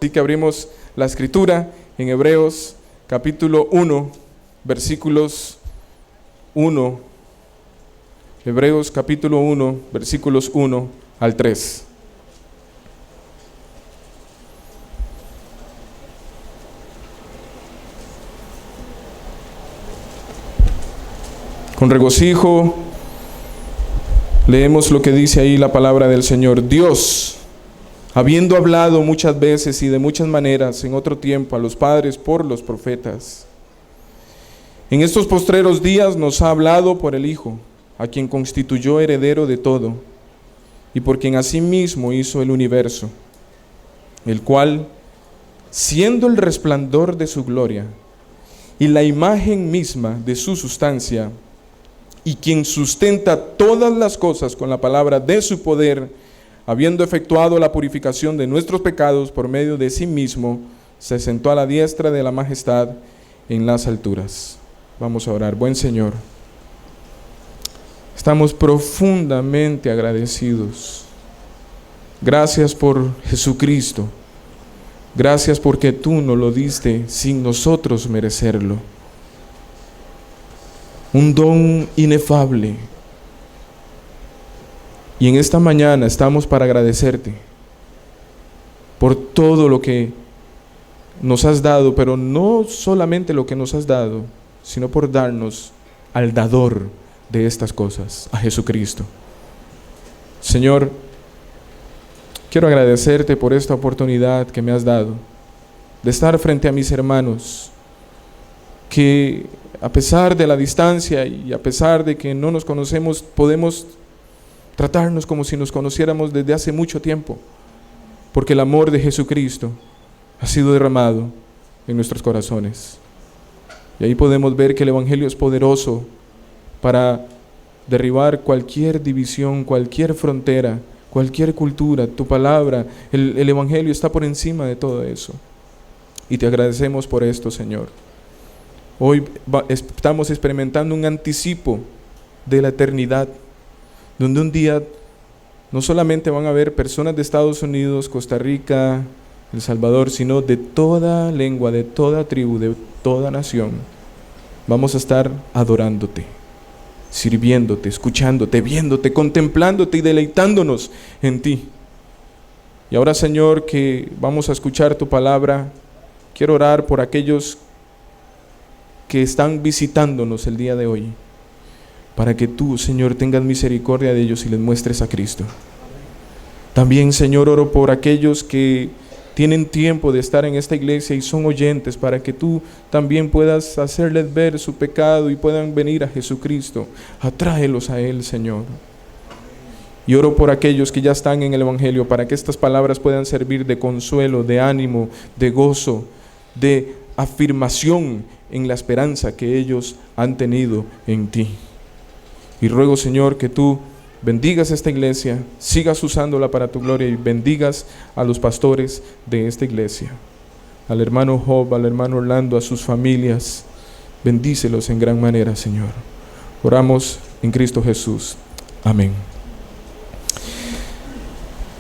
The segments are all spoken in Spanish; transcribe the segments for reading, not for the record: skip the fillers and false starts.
Así que abrimos la escritura en Hebreos capítulo 1, versículos 1. Hebreos capítulo 1, versículos 1 al 3. Con regocijo leemos lo que dice ahí la palabra del Señor. Dios, habiendo hablado muchas veces y de muchas maneras en otro tiempo a los padres por los profetas, en estos postreros días nos ha hablado por el Hijo, a quien constituyó heredero de todo, y por quien asimismo hizo el universo, el cual, siendo el resplandor de su gloria y la imagen misma de su sustancia, y quien sustenta todas las cosas con la palabra de su poder, habiendo efectuado la purificación de nuestros pecados por medio de sí mismo, se sentó a la diestra de la majestad en las alturas. Vamos a orar. Buen Señor, estamos profundamente agradecidos. Gracias por Jesucristo. Gracias porque tú nos lo diste sin nosotros merecerlo. Un don inefable. Y en esta mañana estamos para agradecerte por todo lo que nos has dado, pero no solamente lo que nos has dado, sino por darnos al dador de estas cosas, a Jesucristo. Señor, quiero agradecerte por esta oportunidad que me has dado de estar frente a mis hermanos, que a pesar de la distancia y a pesar de que no nos conocemos, podemos tratarnos como si nos conociéramos desde hace mucho tiempo, porque el amor de Jesucristo ha sido derramado en nuestros corazones. Y ahí podemos ver que el Evangelio es poderoso para derribar cualquier división, cualquier frontera, cualquier cultura. Tu palabra, el Evangelio está por encima de todo eso. Y te agradecemos por esto, Señor. Hoy estamos experimentando un anticipo de la eternidad, donde un día no solamente van a haber personas de Estados Unidos, Costa Rica, El Salvador, sino de toda lengua, de toda tribu, de toda nación. Vamos a estar adorándote, sirviéndote, escuchándote, viéndote, contemplándote y deleitándonos en ti. Y ahora, Señor, que vamos a escuchar tu palabra, quiero orar por aquellos que están visitándonos el día de hoy, para que tú, Señor, tengas misericordia de ellos y les muestres a Cristo. También, Señor, oro por aquellos que tienen tiempo de estar en esta iglesia y son oyentes, para que tú también puedas hacerles ver su pecado y puedan venir a Jesucristo. Atráelos a Él, Señor. Y oro por aquellos que ya están en el Evangelio, para que estas palabras puedan servir de consuelo, de ánimo, de gozo, de afirmación en la esperanza que ellos han tenido en ti. Y ruego, Señor, que tú bendigas esta iglesia, sigas usándola para tu gloria y bendigas a los pastores de esta iglesia, al hermano Job, al hermano Orlando, a sus familias. Bendícelos en gran manera, Señor. Oramos en Cristo Jesús. Amén.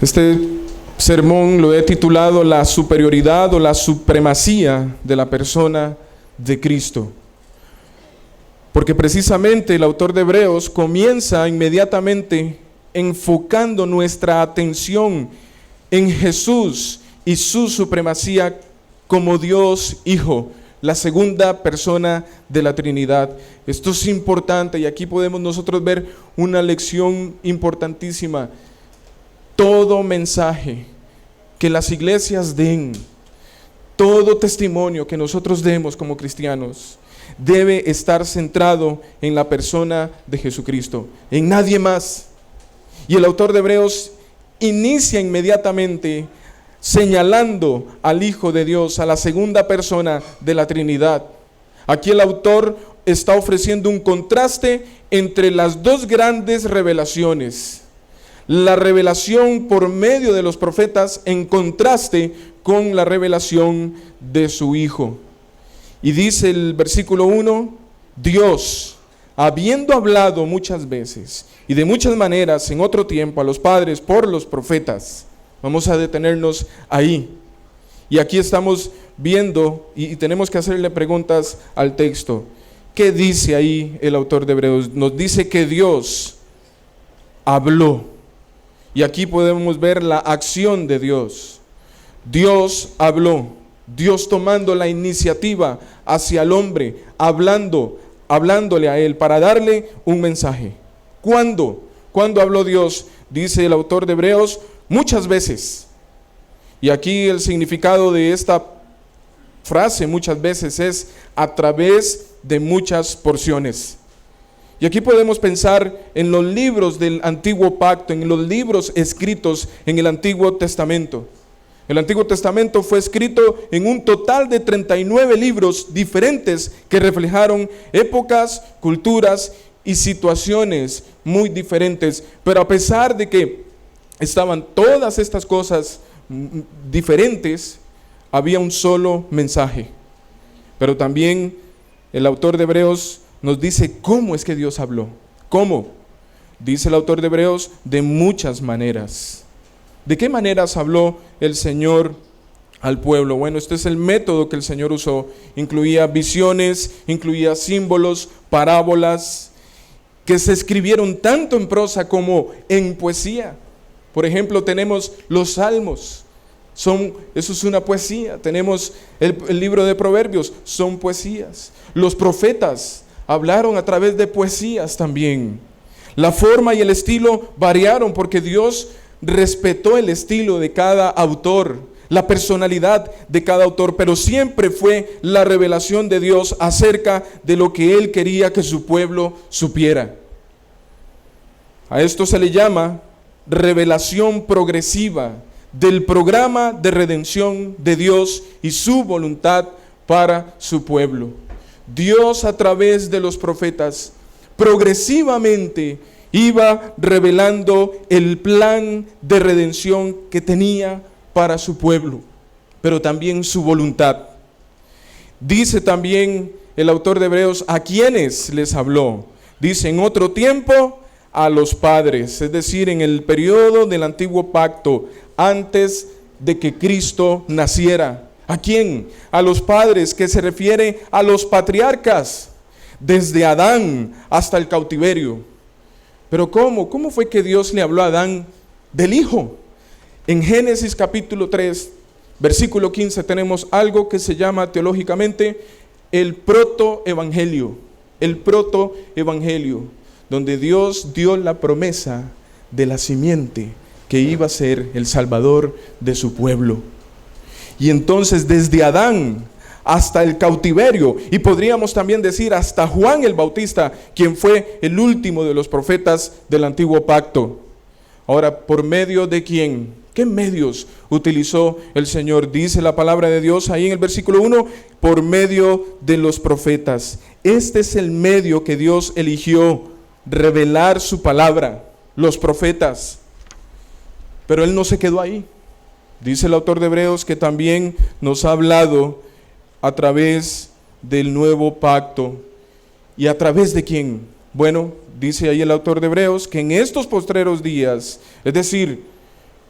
Este sermón lo he titulado La superioridad o la supremacía de la persona de Cristo, porque precisamente el autor de Hebreos comienza inmediatamente enfocando nuestra atención en Jesús y su supremacía como Dios Hijo, la segunda persona de la Trinidad. Esto es importante y aquí podemos nosotros ver una lección importantísima. Todo mensaje que las iglesias den, todo testimonio que nosotros demos como cristianos, debe estar centrado en la persona de Jesucristo, en nadie más. Y el autor de Hebreos inicia inmediatamente señalando al Hijo de Dios, a la segunda persona de la Trinidad. Aquí el autor está ofreciendo un contraste entre las dos grandes revelaciones. La revelación por medio de los profetas en contraste con la revelación de su Hijo. Y dice el versículo 1, Dios, habiendo hablado muchas veces y de muchas maneras en otro tiempo a los padres por los profetas. Vamos a detenernos ahí. Y aquí estamos viendo y tenemos que hacerle preguntas al texto. ¿Qué dice ahí el autor de Hebreos? Nos dice que Dios habló. Y aquí podemos ver la acción de Dios. Dios habló. Dios tomando la iniciativa hacia el hombre, hablándole a él para darle un mensaje. ¿Cuándo? ¿Cuándo habló Dios? Dice el autor de Hebreos, muchas veces. Y aquí el significado de esta frase muchas veces es a través de muchas porciones. Y aquí podemos pensar en los libros del Antiguo Pacto, en los libros escritos en el Antiguo Testamento. El Antiguo Testamento fue escrito en un total de 39 libros diferentes que reflejaron épocas, culturas y situaciones muy diferentes. Pero a pesar de que estaban todas estas cosas diferentes, había un solo mensaje. Pero también el autor de Hebreos nos dice cómo es que Dios habló. ¿Cómo? Dice el autor de Hebreos, de muchas maneras. ¿De qué maneras habló el Señor al pueblo? Bueno, este es el método que el Señor usó. Incluía visiones, incluía símbolos, parábolas, que se escribieron tanto en prosa como en poesía. Por ejemplo, tenemos los salmos. Eso es una poesía. Tenemos el libro de Proverbios, son poesías. Los profetas hablaron a través de poesías también. La forma y el estilo variaron porque Dios respetó el estilo de cada autor, la personalidad de cada autor, pero siempre fue la revelación de Dios acerca de lo que Él quería que su pueblo supiera. A esto se le llama revelación progresiva del programa de redención de Dios y su voluntad para su pueblo. Dios a través de los profetas progresivamente iba revelando el plan de redención que tenía para su pueblo, pero también su voluntad. Dice también el autor de Hebreos a quienes les habló. Dice en otro tiempo a los padres, es decir, en el periodo del antiguo pacto, antes de que Cristo naciera. ¿A quién? A los padres, que se refiere a los patriarcas, desde Adán hasta el cautiverio. Pero ¿cómo? ¿Cómo fue que Dios le habló a Adán del Hijo? En Génesis capítulo 3, versículo 15, tenemos algo que se llama teológicamente el protoevangelio. El protoevangelio, donde Dios dio la promesa de la simiente que iba a ser el Salvador de su pueblo. Y entonces desde Adán hasta el cautiverio, y podríamos también decir hasta Juan el Bautista, quien fue el último de los profetas del antiguo pacto. Ahora, ¿por medio de quién? ¿Qué medios utilizó el Señor? Dice la palabra de Dios ahí en el versículo 1, por medio de los profetas. Este es el medio que Dios eligió, revelar su palabra, los profetas. Pero Él no se quedó ahí. Dice el autor de Hebreos que también nos ha hablado a través del nuevo pacto. ¿Y a través de quién? Bueno, dice ahí el autor de Hebreos que en estos postreros días, es decir,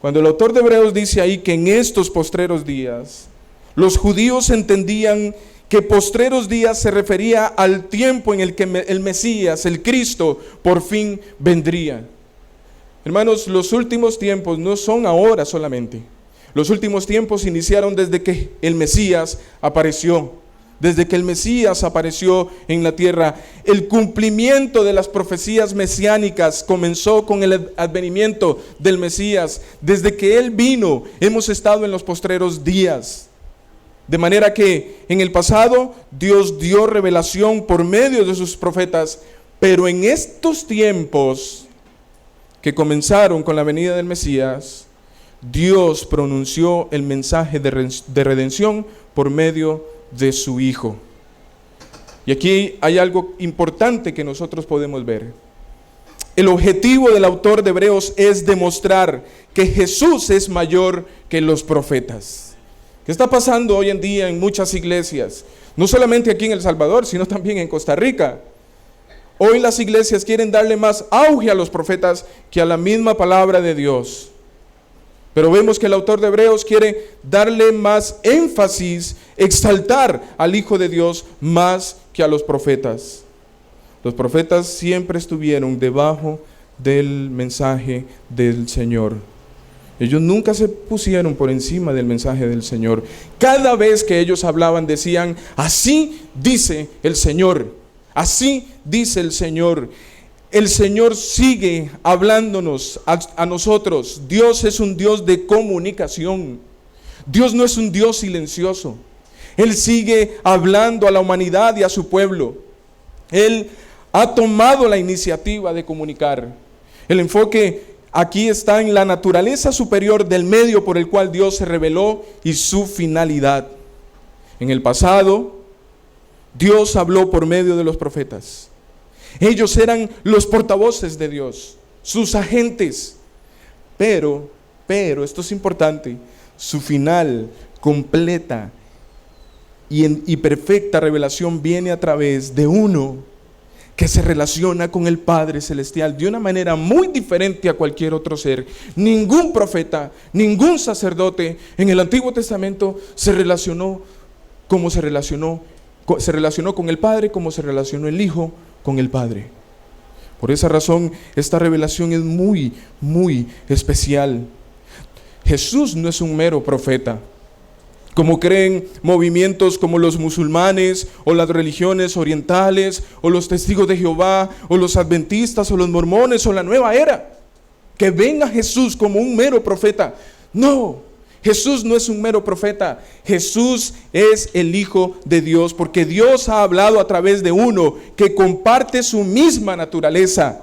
cuando el autor de Hebreos dice ahí que en estos postreros días, los judíos entendían que postreros días se refería al tiempo en el que el Mesías, el Cristo, por fin vendría. Hermanos, los últimos tiempos no son ahora solamente. Los últimos tiempos iniciaron desde que el Mesías apareció. Desde que el Mesías apareció en la tierra. El cumplimiento de las profecías mesiánicas comenzó con el advenimiento del Mesías. Desde que Él vino, hemos estado en los postreros días. De manera que en el pasado Dios dio revelación por medio de sus profetas. Pero en estos tiempos que comenzaron con la venida del Mesías, Dios pronunció el mensaje de redención por medio de su Hijo. Y aquí hay algo importante que nosotros podemos ver. El objetivo del autor de Hebreos es demostrar que Jesús es mayor que los profetas. ¿Qué está pasando hoy en día en muchas iglesias? No solamente aquí en El Salvador, sino también en Costa Rica. Hoy las iglesias quieren darle más auge a los profetas que a la misma palabra de Dios. Pero vemos que el autor de Hebreos quiere darle más énfasis, exaltar al Hijo de Dios más que a los profetas. Los profetas siempre estuvieron debajo del mensaje del Señor. Ellos nunca se pusieron por encima del mensaje del Señor. Cada vez que ellos hablaban decían: así dice el Señor, así dice el Señor. El Señor sigue hablándonos a nosotros. Dios es un Dios de comunicación. Dios no es un Dios silencioso. Él sigue hablando a la humanidad y a su pueblo. Él ha tomado la iniciativa de comunicar. El enfoque aquí está en la naturaleza superior del medio por el cual Dios se reveló y su finalidad. En el pasado, Dios habló por medio de los profetas. Ellos eran los portavoces de Dios, sus agentes. Pero, esto es importante, su final completa y perfecta revelación viene a través de uno que se relaciona con el Padre Celestial de una manera muy diferente a cualquier otro ser. Ningún profeta, ningún sacerdote en el Antiguo Testamento se relacionó con el Padre como se relacionó el Hijo con el Padre. Por esa razón, esta revelación es muy, muy especial. Jesús no es un mero profeta, como creen movimientos como los musulmanes o las religiones orientales o los testigos de Jehová o los adventistas o los mormones o la nueva era, que ven a Jesús como un mero profeta. No, Jesús no es un mero profeta. Jesús es el Hijo de Dios, porque Dios ha hablado a través de uno que comparte su misma naturaleza.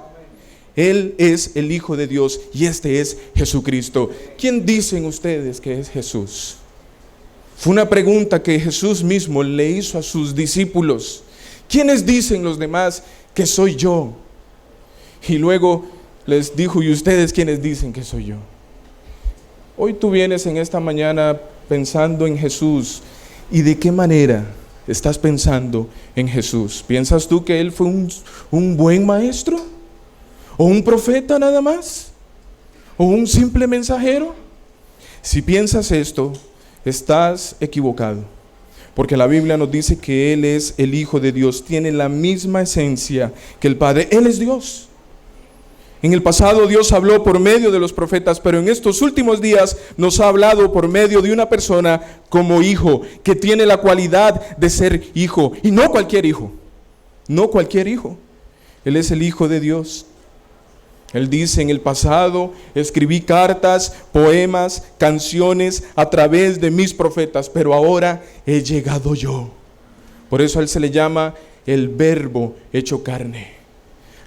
Él es el Hijo de Dios y este es Jesucristo. ¿Quién dicen ustedes que es Jesús? Fue una pregunta que Jesús mismo le hizo a sus discípulos. ¿Quiénes dicen los demás que soy yo? Y luego les dijo: ¿y ustedes quiénes dicen que soy yo? Hoy tú vienes en esta mañana pensando en Jesús. ¿Y de qué manera estás pensando en Jesús? ¿Piensas tú que Él fue un buen maestro? ¿O un profeta nada más? ¿O un simple mensajero? Si piensas esto, estás equivocado. Porque la Biblia nos dice que Él es el Hijo de Dios. Tiene la misma esencia que el Padre. Él es Dios. En el pasado Dios habló por medio de los profetas, pero en estos últimos días nos ha hablado por medio de una persona como hijo, que tiene la cualidad de ser hijo. Y no cualquier hijo, no cualquier hijo. Él es el Hijo de Dios. Él dice: en el pasado escribí cartas, poemas, canciones a través de mis profetas, pero ahora he llegado yo. Por eso a Él se le llama el Verbo hecho carne.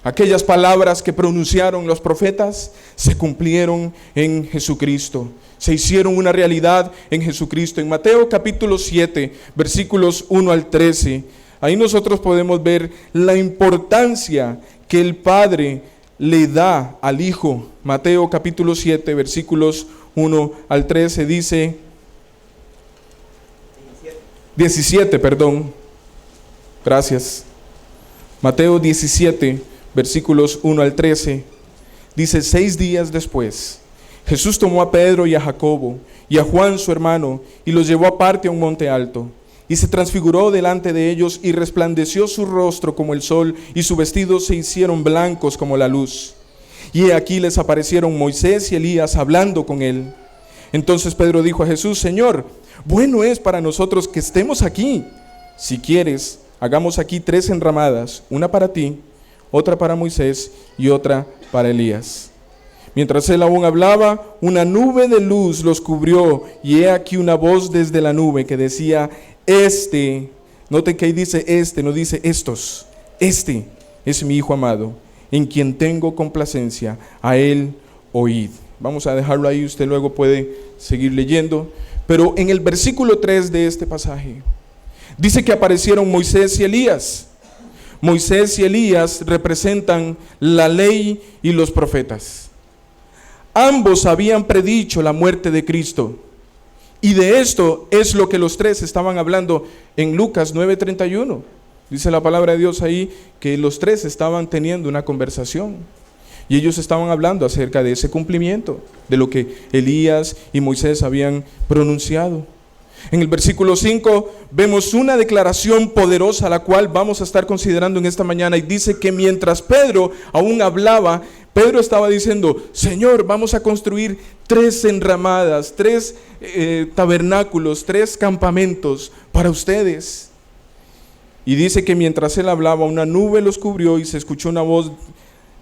Aquellas palabras que pronunciaron los profetas se cumplieron en Jesucristo. Se hicieron una realidad en Jesucristo. En Mateo capítulo 7, versículos 1 al 13, ahí nosotros podemos ver la importancia que el Padre le da al Hijo. Mateo capítulo 7, versículos 1 al 13, dice 17, perdón. Gracias. Mateo 17, versículos 1 al 13, dice: 6 días después, Jesús tomó a Pedro y a Jacobo y a Juan su hermano y los llevó aparte a un monte alto. Y se transfiguró delante de ellos y resplandeció su rostro como el sol y sus vestidos se hicieron blancos como la luz. Y he aquí les aparecieron Moisés y Elías hablando con él. Entonces Pedro dijo a Jesús: Señor, bueno es para nosotros que estemos aquí. Si quieres, hagamos aquí 3 enramadas, una para ti, otra para Moisés y otra para Elías. Mientras él aún hablaba, una nube de luz los cubrió, y he aquí una voz desde la nube que decía: noten que ahí dice no dice estos, este es mi Hijo amado, en quien tengo complacencia, a él oíd. Vamos a dejarlo ahí, usted luego puede seguir leyendo. Pero en el versículo 3 de este pasaje, dice que aparecieron Moisés y Elías. Moisés y Elías representan la ley y los profetas. Ambos habían predicho la muerte de Cristo. Y de esto es lo que los 3 estaban hablando en Lucas 9:31. Dice la palabra de Dios ahí que los 3 estaban teniendo una conversación. Y ellos estaban hablando acerca de ese cumplimiento, de lo que Elías y Moisés habían pronunciado. En el versículo 5 vemos una declaración poderosa, la cual vamos a estar considerando en esta mañana, y dice que mientras Pedro aún hablaba, Pedro estaba diciendo: Señor, vamos a construir 3 enramadas, 3 tabernáculos, 3 campamentos para ustedes. Y dice que mientras él hablaba, una nube los cubrió y se escuchó una voz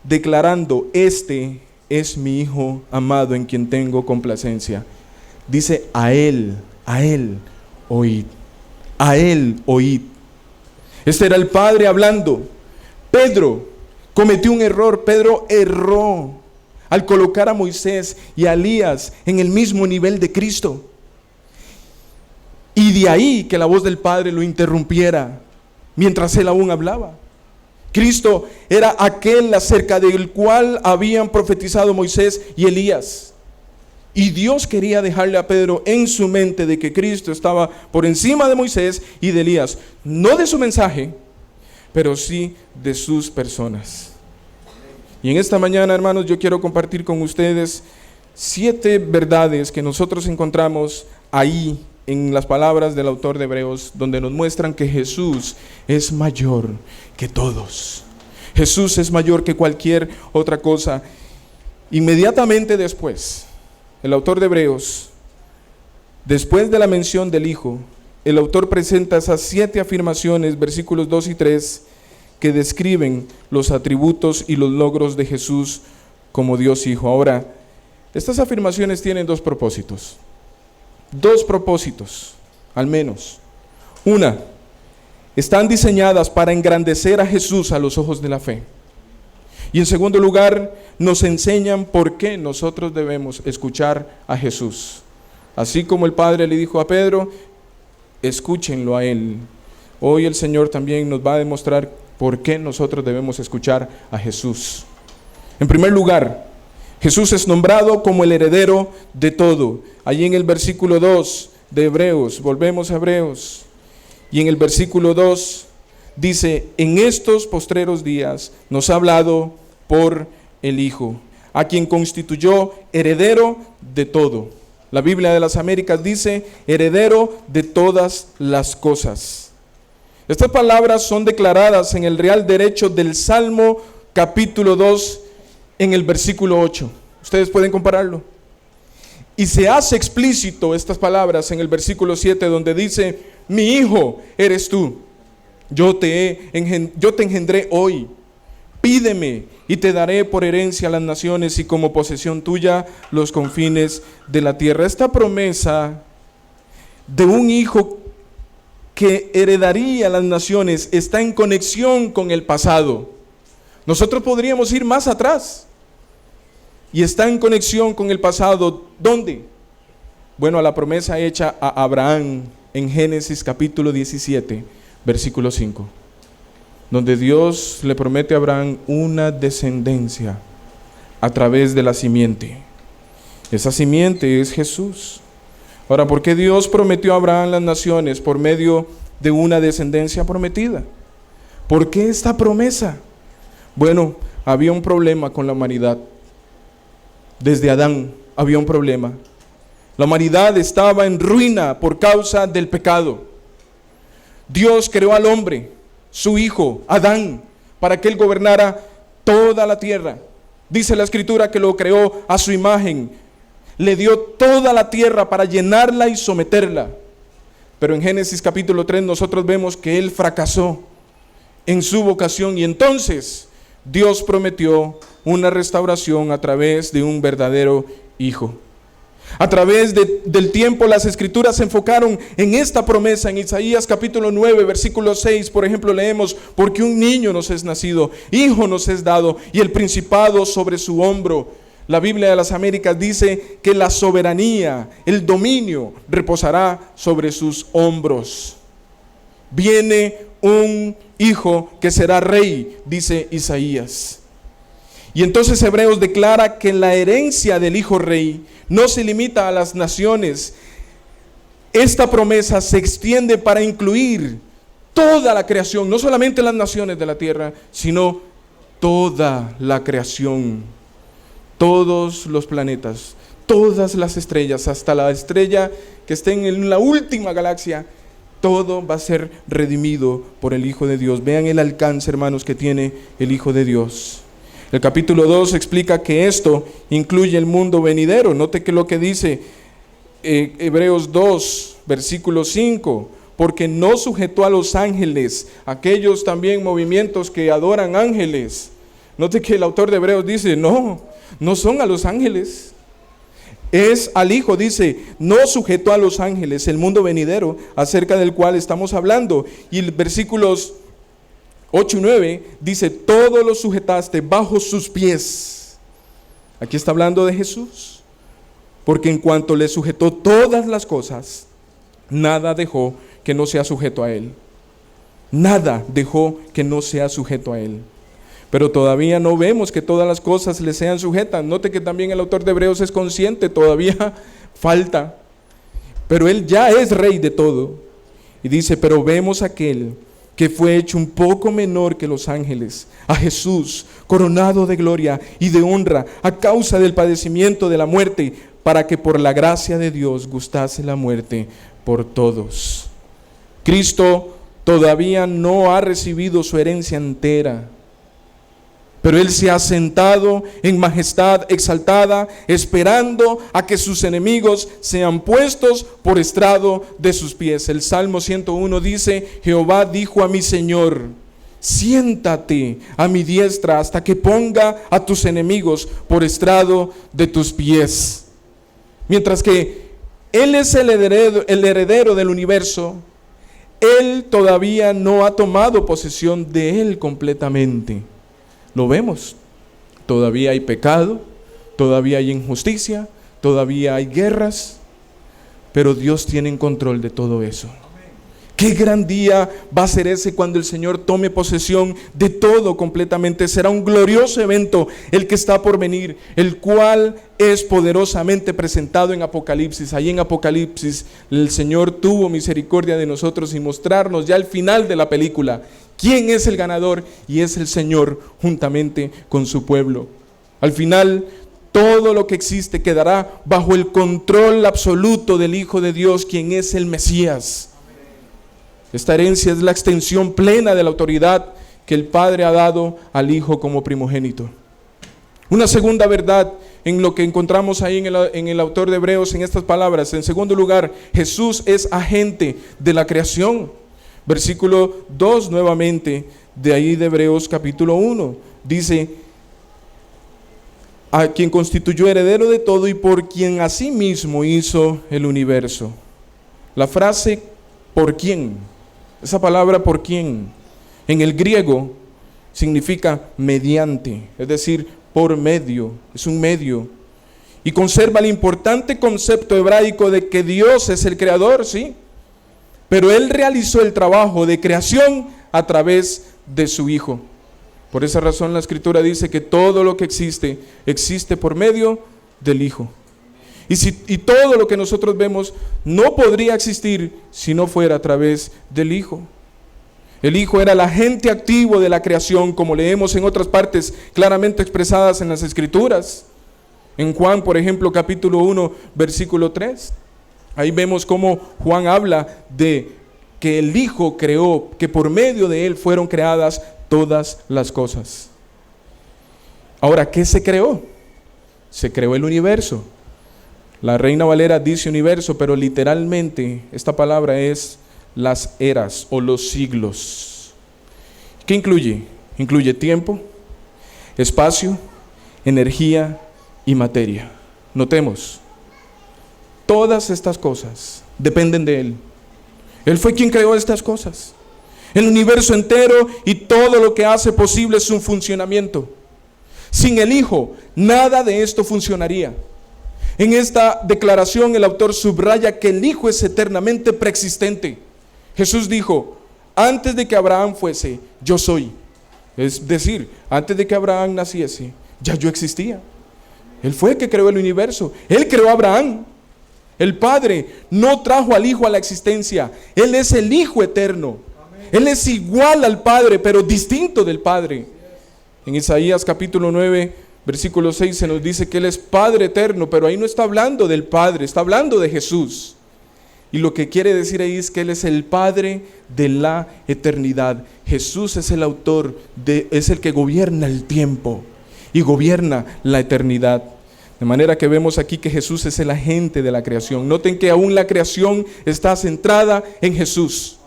declarando: este es mi Hijo amado en quien tengo complacencia. Dice: a él oíd, a él oíd. Este era el Padre hablando. Pedro cometió un error. Pedro erró al colocar a Moisés y a Elías en el mismo nivel de Cristo. Y de ahí que la voz del Padre lo interrumpiera mientras él aún hablaba. Cristo era aquel acerca del cual habían profetizado Moisés y Elías. Y Dios quería dejarle a Pedro en su mente de que Cristo estaba por encima de Moisés y de Elías. No de su mensaje, pero sí de sus personas. Y en esta mañana, hermanos, yo quiero compartir con ustedes 7 verdades que nosotros encontramos ahí en las palabras del autor de Hebreos, donde nos muestran que Jesús es mayor que todos. Jesús es mayor que cualquier otra cosa. Inmediatamente después, el autor de Hebreos, después de la mención del Hijo, el autor presenta esas 7 afirmaciones, versículos 2 y 3, que describen los atributos y los logros de Jesús como Dios Hijo. Ahora, estas afirmaciones tienen 2 propósitos. 2 propósitos, al menos. Una, están diseñadas para engrandecer a Jesús a los ojos de la fe. Y en segundo lugar, nos enseñan por qué nosotros debemos escuchar a Jesús. Así como el Padre le dijo a Pedro: escúchenlo a Él. Hoy el Señor también nos va a demostrar por qué nosotros debemos escuchar a Jesús. En primer lugar, Jesús es nombrado como el heredero de todo. Allí en el versículo 2 de Hebreos, volvemos a Hebreos, y en el versículo 2 dice: en estos postreros días nos ha hablado por el Hijo, a quien constituyó heredero de todo. La Biblia de las Américas dice: heredero de todas las cosas. Estas palabras son declaradas en el Real Derecho del Salmo capítulo 2 en el versículo 8. Ustedes pueden compararlo. Y se hace explícito estas palabras en el versículo 7, donde dice: mi hijo eres tú, yo te engendré hoy, pídeme y te daré por herencia las naciones y como posesión tuya los confines de la tierra. Esta promesa de un hijo que heredaría las naciones está en conexión con el pasado. Nosotros podríamos ir más atrás. Y está en conexión con el pasado. ¿Dónde? Bueno, a la promesa hecha a Abraham en Génesis capítulo 17, versículo 5. Donde Dios le promete a Abraham una descendencia a través de la simiente. Esa simiente es Jesús. Ahora, ¿por qué Dios prometió a Abraham las naciones por medio de una descendencia prometida? ¿Por qué esta promesa? Bueno, había un problema con la humanidad. Desde Adán había un problema. La humanidad estaba en ruina por causa del pecado. Dios creó al hombre, su hijo, Adán, para que él gobernara toda la tierra. Dice la Escritura que lo creó a su imagen. Le dio toda la tierra para llenarla y someterla. Pero en Génesis capítulo 3 nosotros vemos que él fracasó en su vocación, y entonces Dios prometió una restauración a través de un verdadero hijo. A través del tiempo las Escrituras se enfocaron en esta promesa. En Isaías capítulo 9, versículo 6, por ejemplo, leemos: porque un niño nos es nacido, hijo nos es dado, y el principado sobre su hombro. La Biblia de las Américas dice que la soberanía, el dominio, reposará sobre sus hombros. Viene un hijo que será rey, dice Isaías. Y entonces Hebreos declara que la herencia del hijo rey no se limita a las naciones. Esta promesa se extiende para incluir toda la creación, no solamente las naciones de la tierra, sino toda la creación. todos los planetas, todas las estrellas, hasta la estrella que esté en la última galaxia, todo va a ser redimido por el Hijo de Dios. Vean el alcance, hermanos, que tiene el Hijo de Dios. El capítulo 2 explica que esto incluye el mundo venidero. Note que lo que dice Hebreos 2, versículo 5, porque no sujetó a los ángeles, aquellos también movimientos que adoran ángeles. Note que el autor de Hebreos dice, no son a los ángeles, es al Hijo. Dice, no sujetó a los ángeles, el mundo venidero, acerca del cual estamos hablando. Y el versículos 8 y 9 dice, todo lo sujetaste bajo sus pies. Aquí está hablando de Jesús, porque en cuanto le sujetó todas las cosas, nada dejó que no sea sujeto a Él. Nada dejó que no sea sujeto a Él. Pero todavía no vemos que todas las cosas le sean sujetas. Note que también el autor de Hebreos es consciente, todavía falta. Pero Él ya es Rey de todo. Y dice, pero vemos aquel que fue hecho un poco menor que los ángeles, a Jesús, coronado de gloria y de honra, a causa del padecimiento de la muerte, para que por la gracia de Dios gustase la muerte por todos. Cristo todavía no ha recibido su herencia entera, pero Él se ha sentado en majestad exaltada, esperando a que sus enemigos sean puestos por estrado de sus pies. El Salmo 101 dice, Jehová dijo a mi Señor, siéntate a mi diestra hasta que ponga a tus enemigos por estrado de tus pies. Mientras que Él es el heredero del universo, Él todavía no ha tomado posesión de Él completamente. Lo vemos, todavía hay pecado, todavía hay injusticia, todavía hay guerras, pero Dios tiene en control de todo eso. Qué gran día va a ser ese cuando el Señor tome posesión de todo completamente. Será un glorioso evento el que está por venir, el cual es poderosamente presentado en Apocalipsis. Ahí en Apocalipsis el Señor tuvo misericordia de nosotros y mostrarnos ya al final de la película quién es el ganador, y es el Señor juntamente con su pueblo. Al final todo lo que existe quedará bajo el control absoluto del Hijo de Dios, quien es el Mesías. Esta herencia es la extensión plena de la autoridad que el Padre ha dado al Hijo como primogénito. Una segunda verdad en lo que encontramos ahí en el autor de Hebreos, en estas palabras. En segundo lugar, Jesús es agente de la creación. Versículo 2 nuevamente, de ahí de Hebreos capítulo 1. Dice, a quien constituyó heredero de todo y por quien asimismo hizo el universo. La frase ¿por quién? Esa palabra ¿por quién? En el griego significa mediante, es decir, por medio, es un medio. Y conserva el importante concepto hebraico de que Dios es el creador, ¿sí? Pero Él realizó el trabajo de creación a través de su Hijo. Por esa razón la Escritura dice que todo lo que existe, existe por medio del Hijo. Y todo lo que nosotros vemos no podría existir si no fuera a través del Hijo. El Hijo era el agente activo de la creación, como leemos en otras partes claramente expresadas en las Escrituras. En Juan, por ejemplo, capítulo 1, versículo 3. Ahí vemos cómo Juan habla de que el Hijo creó, que por medio de Él fueron creadas todas las cosas. Ahora, ¿qué se creó? Se creó el universo. La Reina Valera dice universo, pero literalmente esta palabra es las eras o los siglos. ¿Qué incluye? Incluye tiempo, espacio, energía y materia. Notemos, todas estas cosas dependen de Él. Él fue quien creó estas cosas. El universo entero y todo lo que hace posible su funcionamiento. Sin el Hijo, nada de esto funcionaría. En esta declaración el autor subraya que el Hijo es eternamente preexistente. Jesús dijo, antes de que Abraham fuese, yo soy. Es decir, antes de que Abraham naciese, ya yo existía. Él fue el que creó el universo. Él creó a Abraham. El Padre no trajo al Hijo a la existencia. Él es el Hijo eterno. Él es igual al Padre, pero distinto del Padre. En Isaías capítulo 9, versículo 6 se nos dice que Él es Padre eterno, pero ahí no está hablando del Padre, está hablando de Jesús. Y lo que quiere decir ahí es que Él es el Padre de la eternidad. Jesús es el autor, es el que gobierna el tiempo y gobierna la eternidad. De manera que vemos aquí que Jesús es el agente de la creación. Noten que aún la creación está centrada en Jesús.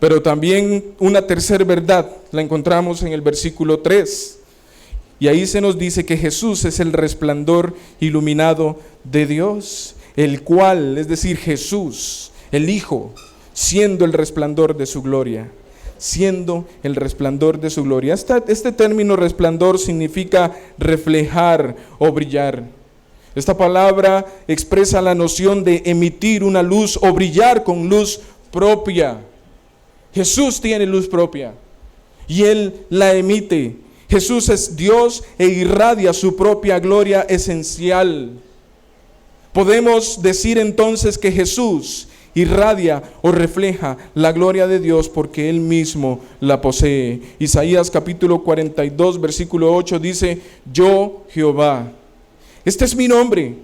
Pero también una tercera verdad la encontramos en el versículo 3. Y ahí se nos dice que Jesús es el resplandor iluminado de Dios, el cual, es decir, Jesús, el Hijo, siendo el resplandor de su gloria. Siendo el resplandor de su gloria. Este término resplandor significa reflejar o brillar. Esta palabra expresa la noción de emitir una luz o brillar con luz propia. Jesús tiene luz propia y Él la emite. Jesús es Dios e irradia su propia gloria esencial. Podemos decir entonces que Jesús irradia o refleja la gloria de Dios porque Él mismo la posee. Isaías capítulo 42 versículo 8 dice: yo Jehová, este es mi nombre,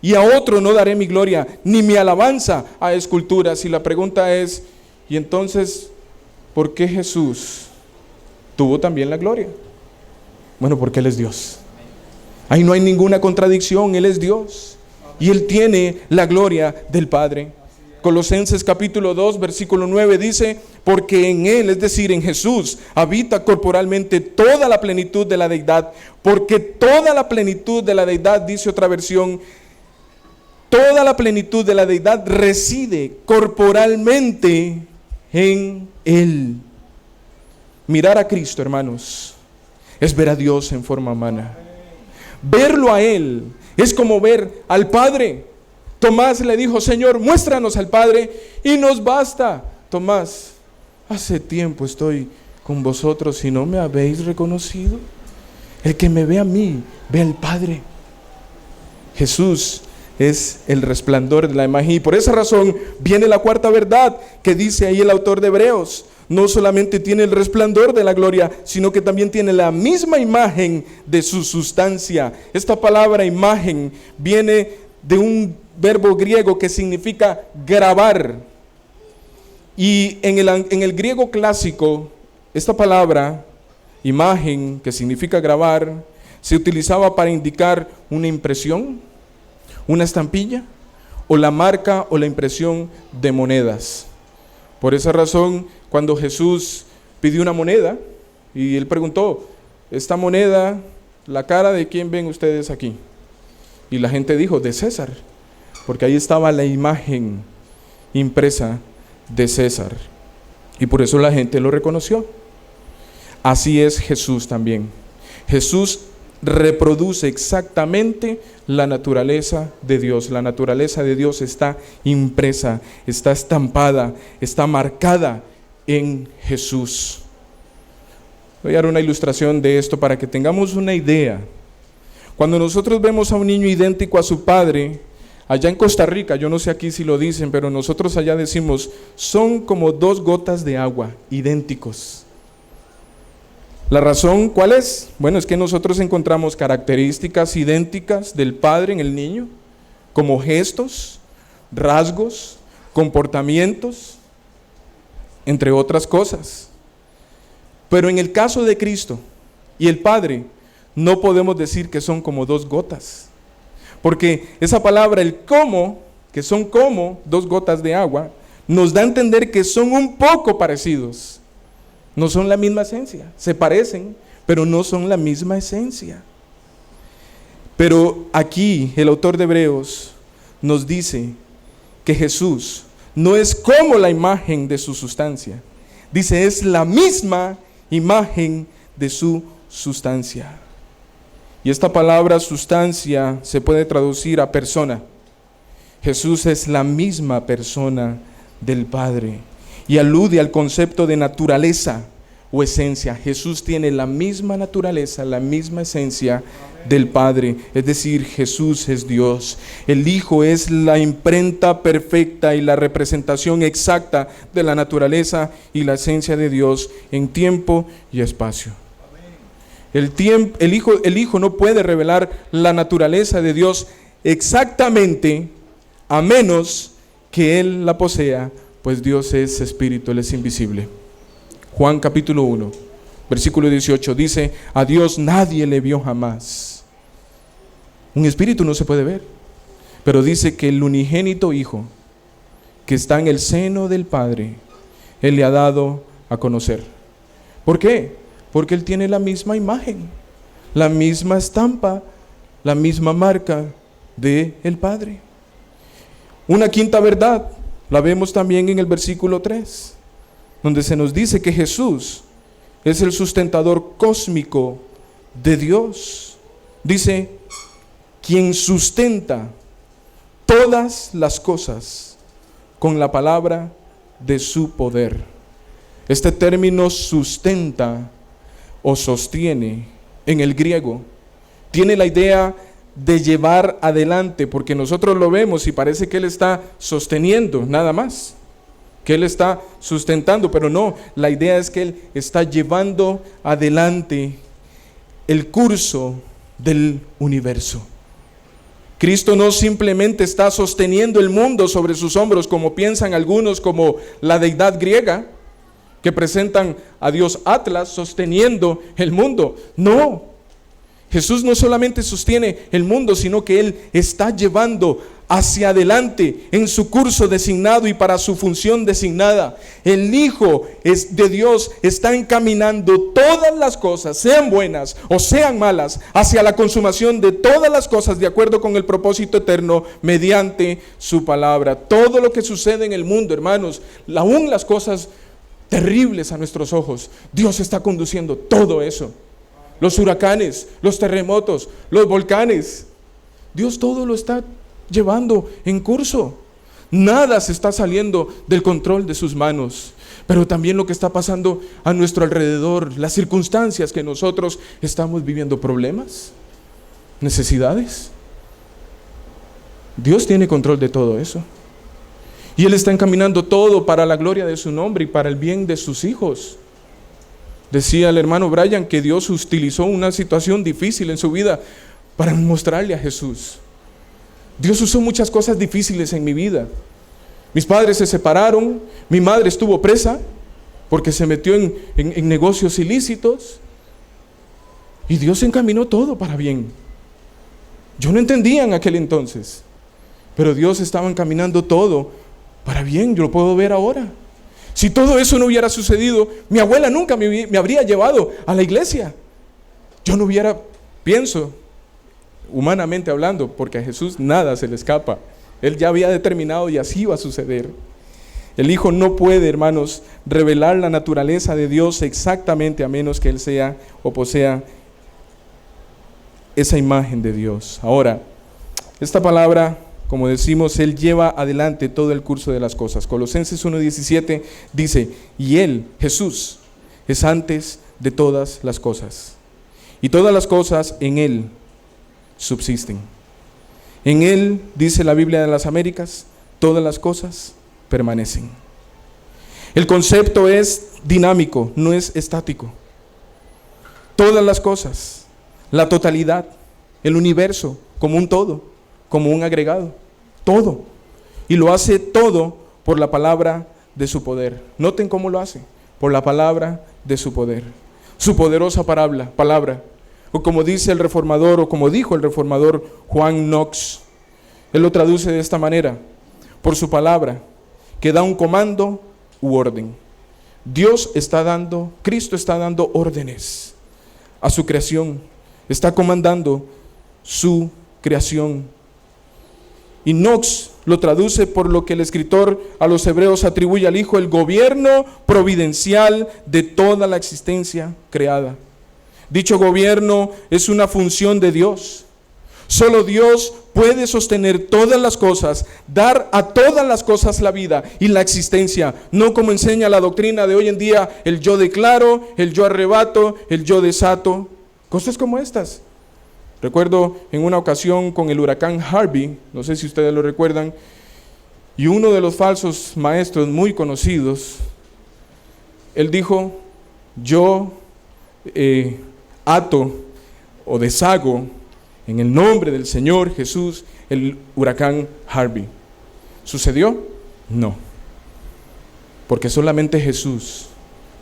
y a otro no daré mi gloria, ni mi alabanza a esculturas. Y la pregunta es, ¿y entonces por qué Jesús tuvo también la gloria? Bueno, porque Él es Dios. Ahí no hay ninguna contradicción, Él es Dios y Él tiene la gloria del Padre. Colosenses capítulo 2 versículo 9 dice: porque en Él, es decir, en Jesús, habita corporalmente toda la plenitud de la deidad. Porque toda la plenitud de la deidad, dice otra versión, toda la plenitud de la deidad reside corporalmente en Él. Mirar a Cristo, hermanos, es ver a Dios en forma humana. Verlo a Él es como ver al Padre. Tomás le dijo: Señor, muéstranos al Padre y nos basta. Tomás, hace tiempo estoy con vosotros y no me habéis reconocido. El que me ve a mí, ve al Padre. Jesús es el resplandor de la imagen, y por esa razón viene la cuarta verdad que dice ahí el autor de Hebreos. No solamente tiene el resplandor de la gloria, sino que también tiene la misma imagen de su sustancia. Esta palabra imagen viene de un verbo griego que significa grabar. Y en el griego clásico, esta palabra imagen, que significa grabar, se utilizaba para indicar una impresión, una estampilla, o la marca o la impresión de monedas. Por esa razón, cuando Jesús pidió una moneda y Él preguntó: esta moneda, ¿la cara de quién ven ustedes aquí? Y la gente dijo: de César, porque ahí estaba la imagen impresa de César, y por eso la gente lo reconoció. Así es Jesús también. Jesús reproduce exactamente la naturaleza de Dios. La naturaleza de Dios está impresa, está estampada, está marcada en Jesús. Voy a dar una ilustración de esto para que tengamos una idea. Cuando nosotros vemos a un niño idéntico a su padre, allá en Costa Rica, yo no sé aquí si lo dicen, pero nosotros allá decimos: son como dos gotas de agua, idénticos. ¿La razón cuál es? Bueno, es que nosotros encontramos características idénticas del padre en el niño, como gestos, rasgos, comportamientos, entre otras cosas. Pero en el caso de Cristo y el Padre, no podemos decir que son como dos gotas, porque esa palabra, el como, que son como dos gotas de agua, nos da a entender que son un poco parecidos. No son la misma esencia, se parecen, pero no son la misma esencia. Pero aquí el autor de Hebreos nos dice que Jesús no es como la imagen de su sustancia. Dice, es la misma imagen de su sustancia. Y esta palabra sustancia se puede traducir a persona. Jesús es la misma persona del Padre y alude al concepto de naturaleza o esencia. Jesús tiene la misma naturaleza, la misma esencia del Padre, es decir, Jesús es Dios. El Hijo es la imprenta perfecta y la representación exacta de la naturaleza y la esencia de Dios en tiempo y espacio. El Hijo no puede revelar la naturaleza de Dios exactamente a menos que Él la posea, pues Dios es espíritu, Él es invisible. Juan capítulo 1, versículo 18 dice: a Dios nadie le vio jamás. Un espíritu no se puede ver, pero dice que el unigénito Hijo, que está en el seno del Padre, Él le ha dado a conocer. ¿Por qué? Porque Él tiene la misma imagen, la misma estampa, la misma marca del Padre. Una quinta verdad la vemos también en el versículo 3, donde se nos dice que Jesús es el sustentador cósmico de Dios. Dice: quien sustenta todas las cosas con la palabra de su poder. Este término sustenta o sostiene en el griego tiene la idea de llevar adelante, porque nosotros lo vemos y parece que Él está sosteniendo nada más, que Él está sustentando, pero no, la idea es que Él está llevando adelante el curso del universo. Cristo no simplemente está sosteniendo el mundo sobre sus hombros, como piensan algunos, como la deidad griega, que presentan a Dios Atlas sosteniendo el mundo. No, Jesús no solamente sostiene el mundo, sino que Él está llevando hacia adelante en su curso designado y para su función designada. El Hijo de Dios está encaminando todas las cosas, sean buenas o sean malas, hacia la consumación de todas las cosas de acuerdo con el propósito eterno mediante su palabra. Todo lo que sucede en el mundo, hermanos, aún las cosas terribles a nuestros ojos, Dios está conduciendo todo eso. Los huracanes, los terremotos, los volcanes, Dios todo lo está llevando en curso. Nada se está saliendo del control de sus manos. Pero también lo que está pasando a nuestro alrededor, las circunstancias que nosotros estamos viviendo, problemas, necesidades. Dios tiene control de todo eso. Y Él está encaminando todo para la gloria de su nombre y para el bien de sus hijos. Decía el hermano Brian que Dios utilizó una situación difícil en su vida para mostrarle a Jesús. Dios usó muchas cosas difíciles en mi vida. Mis padres se separaron, mi madre estuvo presa porque se metió en negocios ilícitos. Y Dios encaminó todo para bien. Yo no entendía en aquel entonces, pero Dios estaba encaminando todo para bien. Yo lo puedo ver ahora. Si todo eso no hubiera sucedido, mi abuela nunca me habría llevado a la iglesia. Yo no hubiera, pienso, humanamente hablando, porque a Jesús nada se le escapa. Él ya había determinado y así iba a suceder. El Hijo no puede, hermanos, revelar la naturaleza de Dios exactamente a menos que Él sea o posea esa imagen de Dios. Ahora, esta palabra, como decimos, Él lleva adelante todo el curso de las cosas. Colosenses 1:17 dice: y Él, Jesús, es antes de todas las cosas, y todas las cosas en Él subsisten. En Él, dice la Biblia de las Américas, todas las cosas permanecen. El concepto es dinámico, no es estático. Todas las cosas, la totalidad, el universo como un todo, como un agregado, todo. Y lo hace todo por la palabra de su poder. Noten cómo lo hace, por la palabra de su poder. Su poderosa palabra. O como dice el reformador, o como dijo el reformador Juan Knox, él lo traduce de esta manera: por su palabra, que da un comando u orden. Cristo está dando órdenes a su creación, está comandando su creación. Y Knox lo traduce por lo que el escritor a los hebreos atribuye al Hijo: el gobierno providencial de toda la existencia creada. Dicho gobierno es una función de Dios. Solo Dios puede sostener todas las cosas, dar a todas las cosas la vida y la existencia, no como enseña la doctrina de hoy en día, el yo declaro, el yo arrebato, el yo desato, cosas como estas. Recuerdo en una ocasión con el huracán Harvey, no sé si ustedes lo recuerdan, y uno de los falsos maestros muy conocidos, él dijo: yo ato o deshago en el nombre del Señor Jesús el huracán Harvey. ¿Sucedió? No. Porque solamente Jesús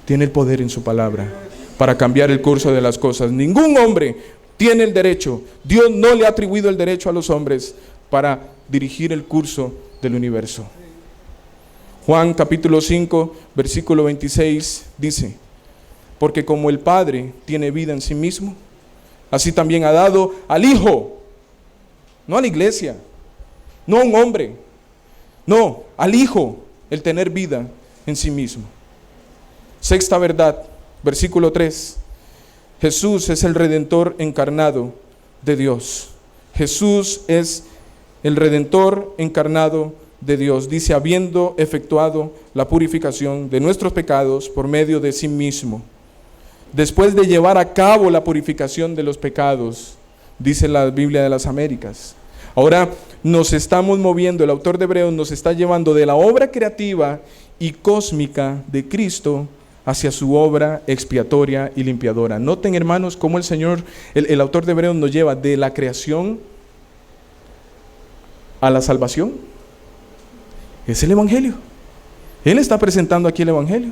tiene el poder en su palabra para cambiar el curso de las cosas. Ningún hombre tiene el derecho, Dios no le ha atribuido el derecho a los hombres para dirigir el curso del universo. Juan capítulo 5, versículo 26 dice: porque como el Padre tiene vida en sí mismo, así también ha dado al Hijo, no a la iglesia, no a un hombre, no, al Hijo, el tener vida en sí mismo. Sexta verdad, versículo 3. Jesús es el Redentor encarnado de Dios. Jesús es el Redentor encarnado de Dios. Dice, habiendo efectuado la purificación de nuestros pecados por medio de sí mismo. Después de llevar a cabo la purificación de los pecados, dice la Biblia de las Américas. Ahora nos estamos moviendo, el autor de Hebreos nos está llevando de la obra creativa y cósmica de Cristo hacia su obra expiatoria y limpiadora. Noten, hermanos, cómo el Señor, el autor de Hebreos nos lleva de la creación a la salvación. Es el Evangelio. Él está presentando aquí el Evangelio,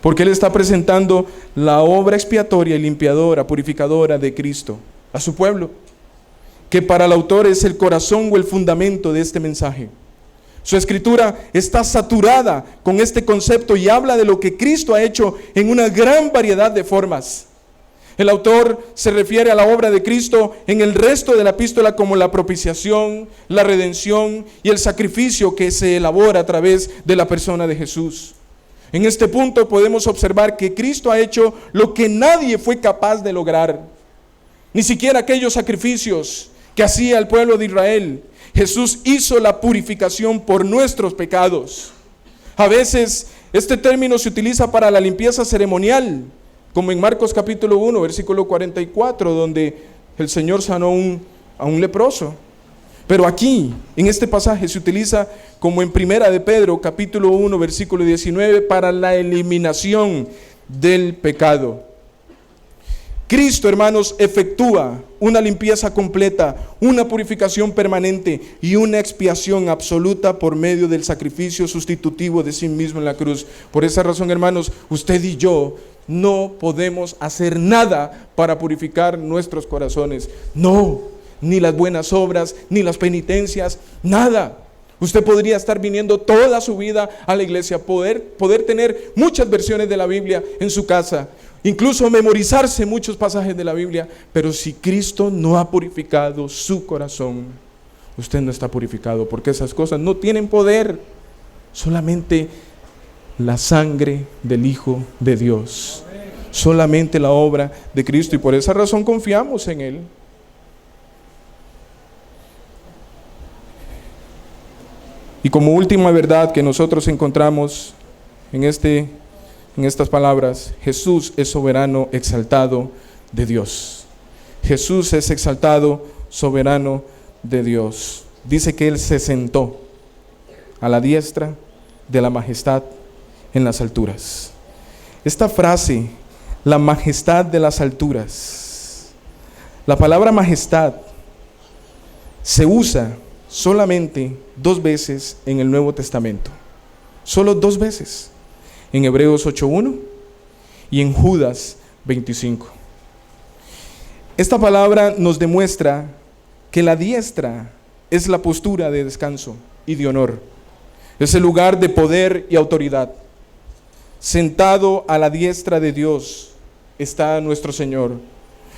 porque Él está presentando la obra expiatoria y limpiadora, purificadora de Cristo a su pueblo, que para el autor es el corazón o el fundamento de este mensaje. Su escritura está saturada con este concepto y habla de lo que Cristo ha hecho en una gran variedad de formas. El autor se refiere a la obra de Cristo en el resto de la epístola como la propiciación, la redención y el sacrificio que se elabora a través de la persona de Jesús. En este punto podemos observar que Cristo ha hecho lo que nadie fue capaz de lograr, ni siquiera aquellos sacrificios que hacía el pueblo de Israel. Jesús hizo la purificación por nuestros pecados. A veces este término se utiliza para la limpieza ceremonial, como en Marcos capítulo 1, versículo 44, donde el Señor sanó a un leproso. Pero aquí, en este pasaje, se utiliza como en Primera de Pedro, capítulo 1, versículo 19, para la eliminación del pecado. Cristo, hermanos, efectúa una limpieza completa, una purificación permanente y una expiación absoluta por medio del sacrificio sustitutivo de sí mismo en la cruz. Por esa razón, hermanos, usted y yo no podemos hacer nada para purificar nuestros corazones. No, ni las buenas obras, ni las penitencias, nada. Usted podría estar viniendo toda su vida a la iglesia, poder tener muchas versiones de la Biblia en su casa, incluso memorizarse muchos pasajes de la Biblia, pero si Cristo no ha purificado su corazón, usted no está purificado, porque esas cosas no tienen poder. Solamente la sangre del Hijo de Dios, solamente la obra de Cristo, y por esa razón confiamos en Él. Y como última verdad que nosotros encontramos en estas palabras, Jesús es soberano exaltado de Dios. Jesús es exaltado soberano de Dios. Dice que Él se sentó a la diestra de la majestad en las alturas. Esta frase, la majestad de las alturas, la palabra majestad se usa solamente 2 veces en el Nuevo Testamento. Solo 2 veces. En Hebreos 8:1 y en Judas 25. Esta palabra nos demuestra que la diestra es la postura de descanso y de honor. Es el lugar de poder y autoridad. Sentado a la diestra de Dios está nuestro Señor.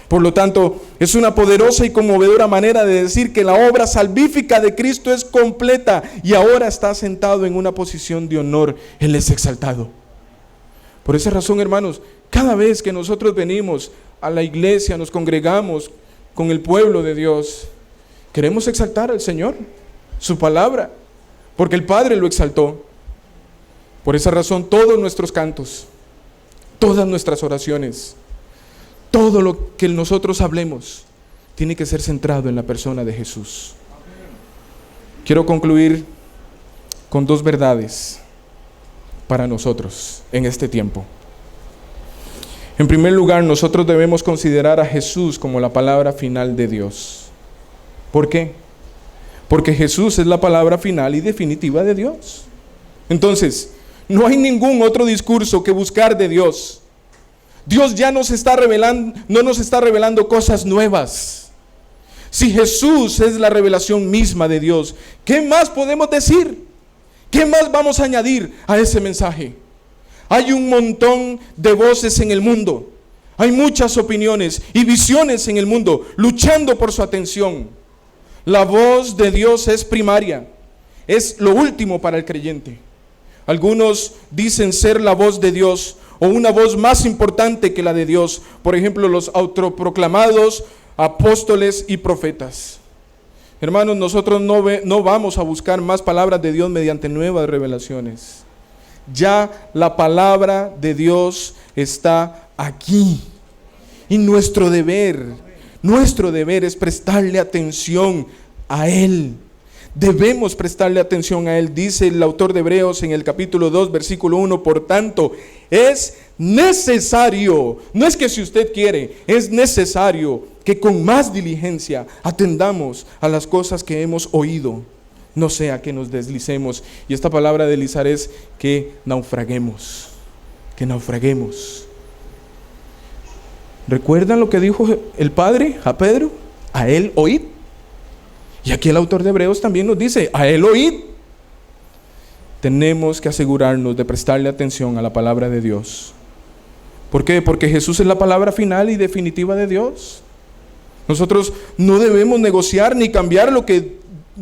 Por lo tanto, es una poderosa y conmovedora manera de decir que la obra salvífica de Cristo es completa y ahora está sentado en una posición de honor. Él es exaltado. Por esa razón, hermanos, cada vez que nosotros venimos a la iglesia, nos congregamos con el pueblo de Dios, queremos exaltar al Señor, su palabra, porque el Padre lo exaltó. Por esa razón, todos nuestros cantos, todas nuestras oraciones, todo lo que nosotros hablemos, tiene que ser centrado en la persona de Jesús. Quiero concluir con 2 verdades para nosotros en este tiempo. En primer lugar, nosotros debemos considerar a Jesús como la palabra final de Dios. ¿Por qué? Porque Jesús es la palabra final y definitiva de Dios. Entonces, no hay ningún otro discurso que buscar de Dios. Dios ya nos está revelando, no nos está revelando cosas nuevas. Si Jesús es la revelación misma de Dios, ¿qué más podemos decir? ¿Qué más vamos a añadir a ese mensaje? Hay un montón de voces en el mundo. Hay muchas opiniones y visiones en el mundo luchando por su atención. La voz de Dios es primaria. Es lo último para el creyente. Algunos dicen ser la voz de Dios o una voz más importante que la de Dios. Por ejemplo, los autoproclamados apóstoles y profetas. Hermanos, nosotros no vamos a buscar más palabras de Dios mediante nuevas revelaciones. Ya la palabra de Dios está aquí. Y nuestro deber es prestarle atención a Él. Debemos prestarle atención a Él. Dice el autor de Hebreos en el capítulo 2, versículo 1, por tanto, es necesario, no es que si usted quiere, es necesario que con más diligencia atendamos a las cosas que hemos oído, no sea que nos deslicemos. Y esta palabra deslizar es que naufraguemos. ¿Recuerdan lo que dijo el Padre a Pedro? A Él oíd. Y aquí el autor de Hebreos también nos dice, a Él oíd. Tenemos que asegurarnos de prestarle atención a la palabra de Dios. ¿Por qué? Porque Jesús es la palabra final y definitiva de Dios. Nosotros no debemos negociar ni cambiar lo que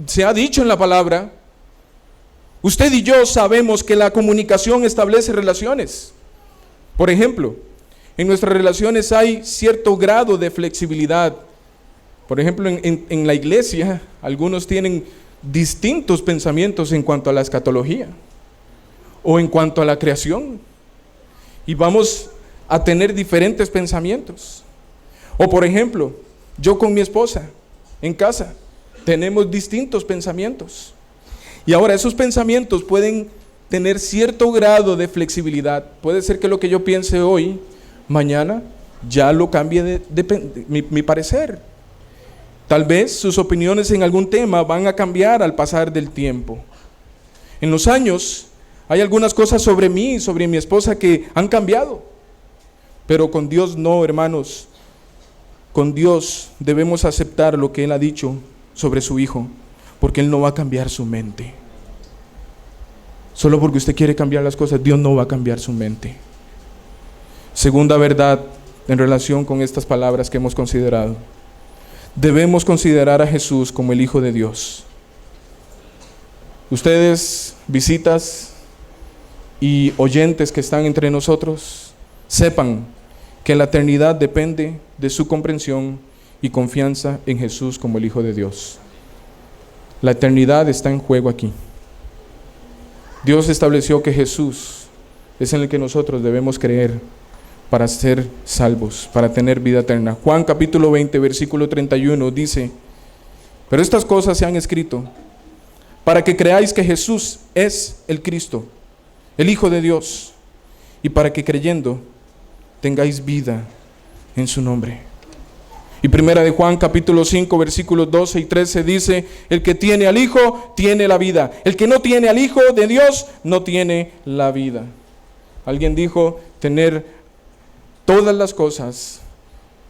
se ha dicho en la palabra. Usted y yo sabemos que la comunicación establece relaciones. Por ejemplo, en nuestras relaciones hay cierto grado de flexibilidad. Por ejemplo, en la iglesia, algunos tienen distintos pensamientos en cuanto a la escatología o en cuanto a la creación. Y vamos a tener diferentes pensamientos. O por ejemplo, yo con mi esposa en casa tenemos distintos pensamientos. Y ahora esos pensamientos pueden tener cierto grado de flexibilidad. Puede ser que lo que yo piense hoy, mañana ya lo cambie mi parecer. Tal vez sus opiniones en algún tema van a cambiar al pasar del tiempo. En los años hay algunas cosas sobre mí y sobre mi esposa que han cambiado. Pero con Dios no, hermanos. Con Dios debemos aceptar lo que Él ha dicho sobre su Hijo, porque Él no va a cambiar su mente. Solo porque usted quiere cambiar las cosas, Dios no va a cambiar su mente. Segunda verdad en relación con estas palabras que hemos considerado. Debemos considerar a Jesús como el Hijo de Dios. Ustedes, visitas y oyentes que están entre nosotros, sepan que la eternidad depende de su comprensión y confianza en Jesús como el Hijo de Dios. La eternidad está en juego aquí. Dios estableció que Jesús es en el que nosotros debemos creer para ser salvos, para tener vida eterna. Juan capítulo 20, versículo 31 dice, pero estas cosas se han escrito para que creáis que Jesús es el Cristo, el Hijo de Dios, y para que creyendo tengáis vida en su nombre. Y primera de Juan capítulo 5 versículos 12 y 13 dice, el que tiene al Hijo tiene la vida, el que no tiene al Hijo de Dios no tiene la vida. Alguien dijo, tener todas las cosas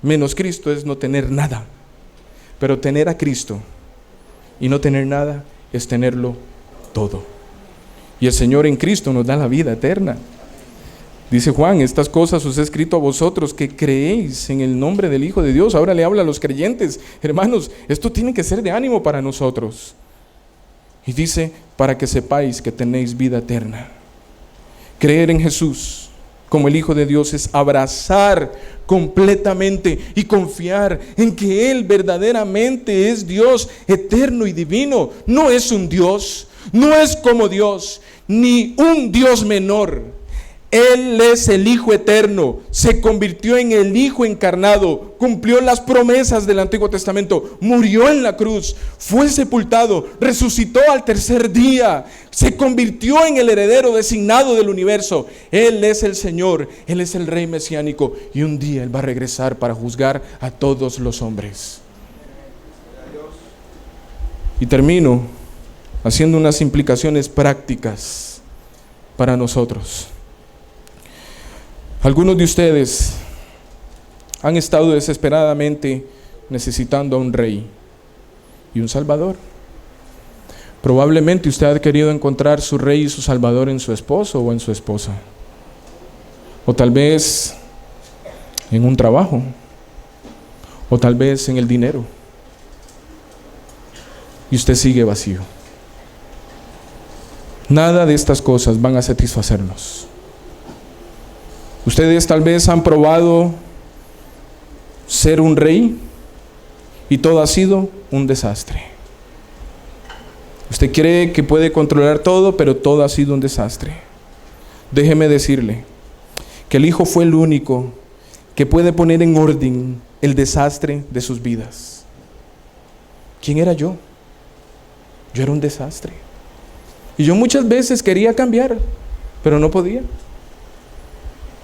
menos Cristo es no tener nada, pero tener a Cristo y no tener nada es tenerlo todo. Y el Señor en Cristo nos da la vida eterna. Dice Juan, estas cosas os he escrito a vosotros que creéis en el nombre del Hijo de Dios. Ahora le habla a los creyentes. Hermanos, esto tiene que ser de ánimo para nosotros. Y dice, para que sepáis que tenéis vida eterna. Creer en Jesús como el Hijo de Dios es abrazar completamente y confiar en que Él verdaderamente es Dios eterno y divino. No es un Dios, no es como Dios, ni un Dios menor. Él es el Hijo eterno, se convirtió en el Hijo encarnado, cumplió las promesas del Antiguo Testamento, murió en la cruz, fue sepultado, resucitó al tercer día, se convirtió en el heredero designado del universo. Él es el Señor, Él es el Rey mesiánico, y un día Él va a regresar para juzgar a todos los hombres. Y termino haciendo unas implicaciones prácticas para nosotros. Algunos de ustedes han estado desesperadamente necesitando a un rey y un salvador. Probablemente usted ha querido encontrar su rey y su salvador en su esposo o en su esposa, o tal vez en un trabajo, o tal vez en el dinero, y usted sigue vacío. Nada de estas cosas van a satisfacernos. Ustedes tal vez han probado ser un rey y todo ha sido un desastre. Usted cree que puede controlar todo, pero todo ha sido un desastre. Déjeme decirle que el Hijo fue el único que puede poner en orden el desastre de sus vidas. ¿Quién era yo? Yo era un desastre. Y yo muchas veces quería cambiar, pero no podía.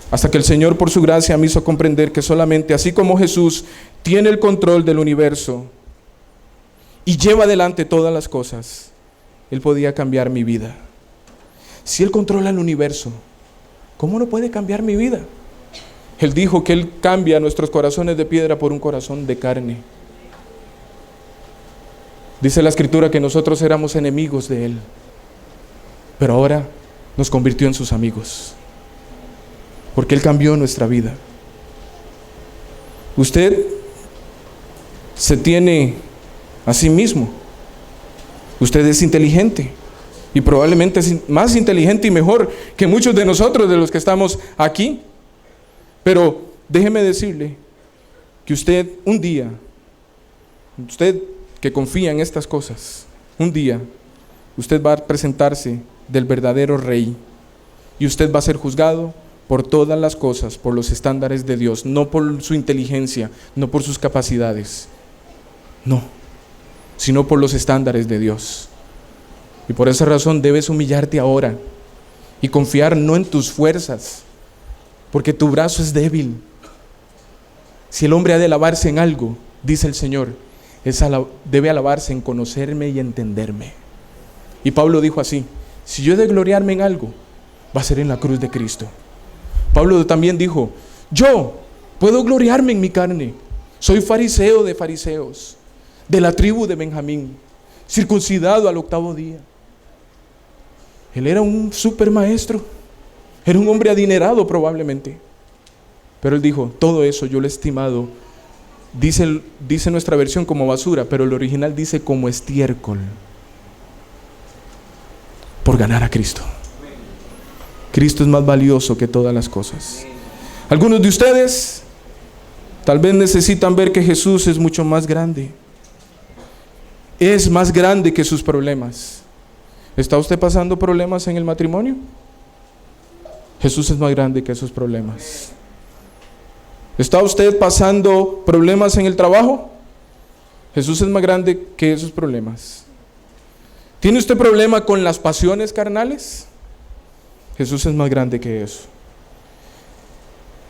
Hasta que el Señor, por su gracia, me hizo comprender que solamente así como Jesús tiene el control del universo y lleva adelante todas las cosas, Él podía cambiar mi vida. Si Él controla el universo, ¿cómo no puede cambiar mi vida? Él dijo que Él cambia nuestros corazones de piedra por un corazón de carne. Dice la Escritura que nosotros éramos enemigos de Él, pero ahora nos convirtió en sus amigos, porque Él cambió nuestra vida. Usted se tiene a sí mismo. Usted es inteligente y probablemente es más inteligente y mejor que muchos de nosotros, de los que estamos aquí. Pero déjeme decirle que usted un día, usted que confía en estas cosas, un día usted va a presentarse del verdadero Rey y usted va a ser juzgado por todas las cosas, por los estándares de Dios, no por su inteligencia, no por sus capacidades, no, sino por los estándares de Dios. Y por esa razón debes humillarte ahora y confiar no en tus fuerzas, porque tu brazo es débil. Si el hombre ha de alabarse en algo, dice el Señor, debe alabarse en conocerme y entenderme. Y Pablo dijo así: si yo he de gloriarme en algo, va a ser en la cruz de Cristo. Pablo también dijo: yo puedo gloriarme en mi carne, soy fariseo de fariseos, de la tribu de Benjamín, circuncidado al 8º día. Él era un super maestro, era un hombre adinerado probablemente, pero él dijo: todo eso yo lo he estimado, dice nuestra versión, como basura, pero el original dice como estiércol, por ganar a Cristo. Cristo es más valioso que todas las cosas. Algunos de ustedes tal vez necesitan ver que Jesús es mucho más grande. Es más grande que sus problemas. ¿Está usted pasando problemas en el matrimonio? Jesús es más grande que sus problemas. ¿Está usted pasando problemas en el trabajo? Jesús es más grande que esos problemas. ¿Tiene usted problema con las pasiones carnales? Jesús es más grande que eso.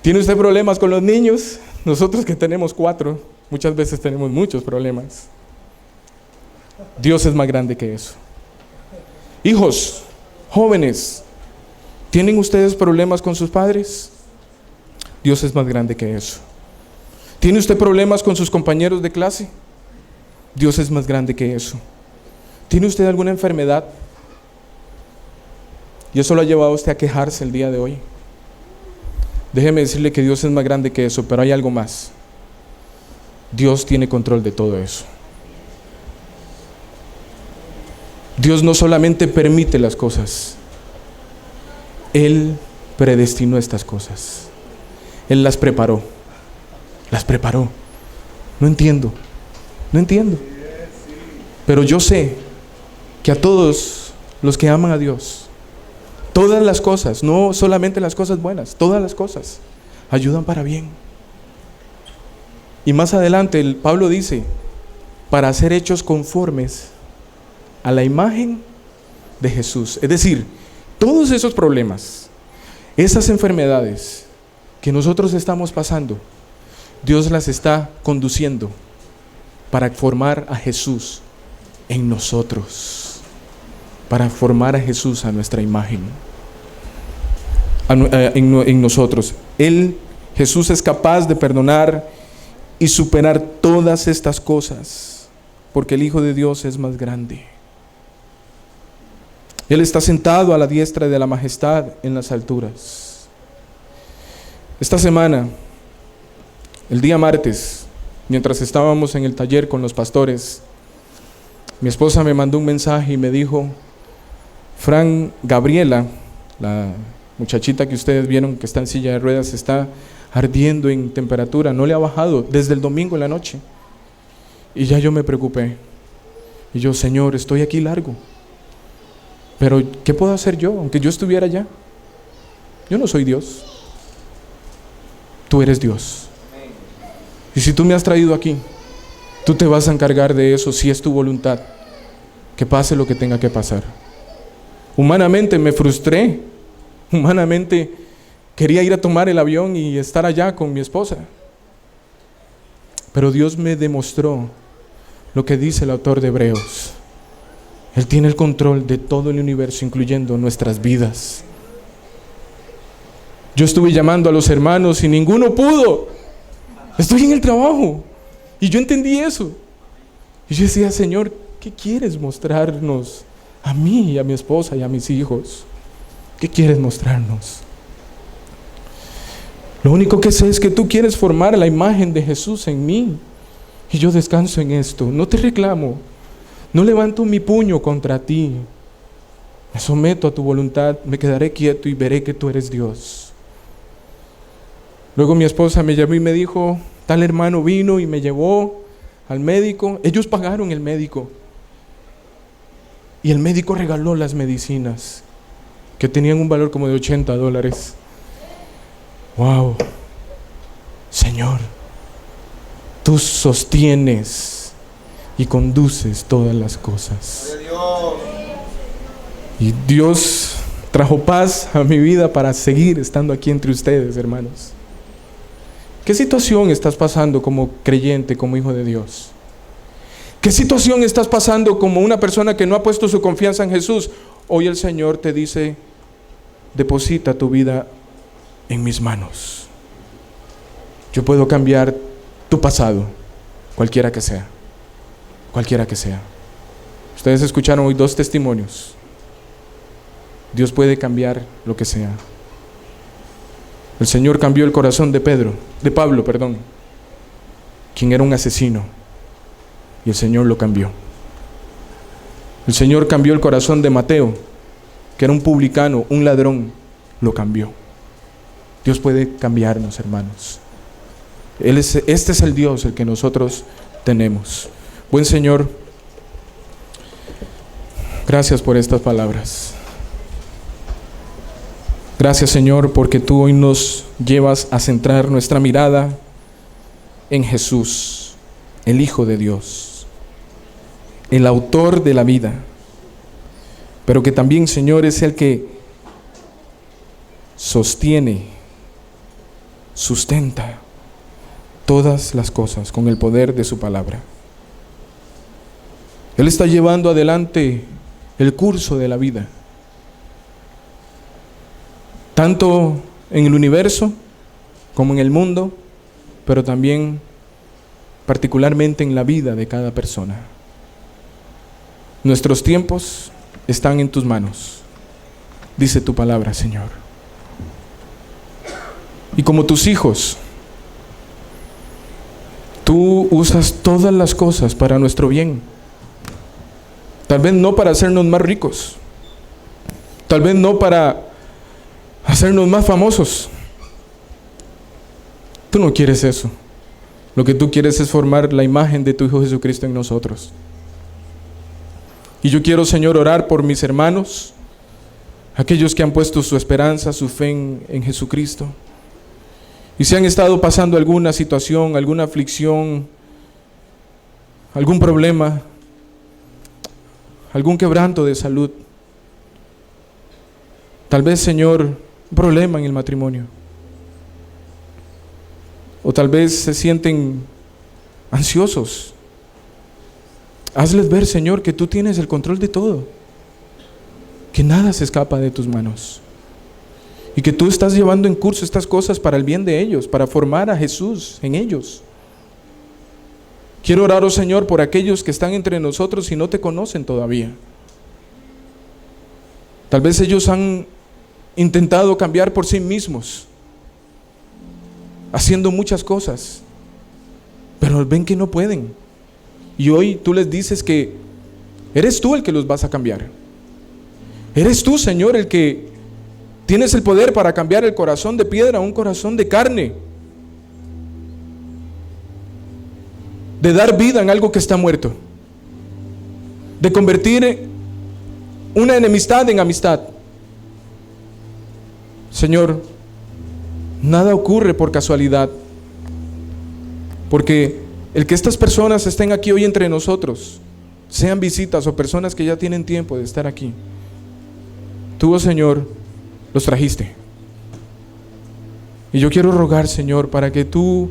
¿Tiene usted problemas con los niños? Nosotros que tenemos 4, muchas veces tenemos muchos problemas. Dios es más grande que eso. Hijos, jóvenes, ¿tienen ustedes problemas con sus padres? Dios es más grande que eso. ¿Tiene usted problemas con sus compañeros de clase? Dios es más grande que eso. ¿Tiene usted alguna enfermedad? Y eso lo ha llevado a usted a quejarse el día de hoy. Déjeme decirle que Dios es más grande que eso, pero hay algo más. Dios tiene control de todo eso. Dios no solamente permite las cosas, Él predestinó estas cosas. Él las preparó. Las preparó. No entiendo. Pero yo sé que a todos los que aman a Dios, Todas las cosas, no solamente las cosas buenas, todas las cosas ayudan para bien. Y más adelante Pablo dice, para ser hechos conformes a la imagen de Jesús. Es decir, todos esos problemas, esas enfermedades que nosotros estamos pasando, Dios las está conduciendo para formar a Jesús en nosotros, para formar a Jesús a nuestra imagen, en nosotros. Jesús es capaz de perdonar y superar todas estas cosas, porque el Hijo de Dios es más grande. Él está sentado a la diestra de la majestad en las alturas. Esta semana, el día martes, mientras estábamos en el taller con los pastores, mi esposa me mandó un mensaje y me dijo, Gabriela, la muchachita que ustedes vieron que está en silla de ruedas, está ardiendo en temperatura, no le ha bajado desde el domingo en la noche. Y ya yo me preocupé. Y yo, Señor, estoy aquí largo, pero ¿qué puedo hacer yo, aunque yo estuviera allá? Yo no soy Dios. Tú eres Dios. Y si tú me has traído aquí, tú te vas a encargar de eso, si es tu voluntad, que pase lo que tenga que pasar. Humanamente me frustré, humanamente quería ir a tomar el avión y estar allá con mi esposa. Pero Dios me demostró lo que dice el autor de Hebreos. Él tiene el control de todo el universo, incluyendo nuestras vidas. Yo estuve llamando a los hermanos y ninguno pudo. Estoy en el trabajo. Y yo entendí eso. Y yo decía, Señor, ¿qué quieres mostrarnos a mí y a mi esposa y a mis hijos? ¿Qué quieres mostrarnos? Lo único que sé es que tú quieres formar la imagen de Jesús en mí. Y yo descanso en esto. No te reclamo. No levanto mi puño contra ti. Me someto a tu voluntad. Me quedaré quieto y veré que tú eres Dios. Luego mi esposa me llamó y me dijo, tal hermano vino y me llevó al médico. Ellos pagaron el médico. Y el médico regaló las medicinas, que tenían un valor como de $80. ¡Wow! Señor, tú sostienes y conduces todas las cosas. Y Dios trajo paz a mi vida para seguir estando aquí entre ustedes, hermanos. ¿Qué situación estás pasando como creyente, como hijo de Dios? ¿Qué situación estás pasando como una persona que no ha puesto su confianza en Jesús? Hoy el Señor te dice, deposita tu vida en mis manos. Yo puedo cambiar tu pasado, cualquiera que sea. Cualquiera que sea. Ustedes escucharon hoy 2 testimonios. Dios puede cambiar lo que sea. El Señor cambió el corazón de Pablo, quien era un asesino, y el Señor lo cambió. El Señor cambió el corazón de Mateo, que era un publicano, un ladrón, lo cambió. Dios puede cambiarnos, hermanos. Este es el Dios el que nosotros tenemos. Buen Señor, gracias por estas palabras. Gracias, Señor, porque tú hoy nos llevas a centrar nuestra mirada en Jesús, el Hijo de Dios, el autor de la vida, pero que también, Señor, es el que sostiene, sustenta todas las cosas con el poder de su palabra. Él está llevando adelante el curso de la vida, tanto en el universo como en el mundo, pero también particularmente en la vida de cada persona. Nuestros tiempos están en tus manos, dice tu palabra, Señor. Y como tus hijos, tú usas todas las cosas para nuestro bien. Tal vez no para hacernos más ricos, tal vez no para hacernos más famosos. Tú no quieres eso. Lo que tú quieres es formar la imagen de tu Hijo Jesucristo en nosotros. Y yo quiero, Señor, orar por mis hermanos, aquellos que han puesto su esperanza, su fe en Jesucristo, y si han estado pasando alguna situación, alguna aflicción, algún problema, algún quebranto de salud, tal vez, Señor, un problema en el matrimonio, o tal vez se sienten ansiosos, hazles ver, Señor, que tú tienes el control de todo, que nada se escapa de tus manos, y que tú estás llevando en curso estas cosas para el bien de ellos, para formar a Jesús en ellos. Quiero orar, oh Señor, por aquellos que están entre nosotros y no te conocen todavía. Tal vez ellos han intentado cambiar por sí mismos, haciendo muchas cosas, pero ven que no pueden. Y hoy tú les dices que eres tú el que los vas a cambiar. Eres tú, Señor, el que tienes el poder para cambiar el corazón de piedra a un corazón de carne, de dar vida en algo que está muerto, de convertir una enemistad en amistad. Señor, nada ocurre por casualidad, porque el que estas personas estén aquí hoy entre nosotros, sean visitas o personas que ya tienen tiempo de estar aquí, tú, oh Señor, los trajiste. Y yo quiero rogar, Señor, para que tú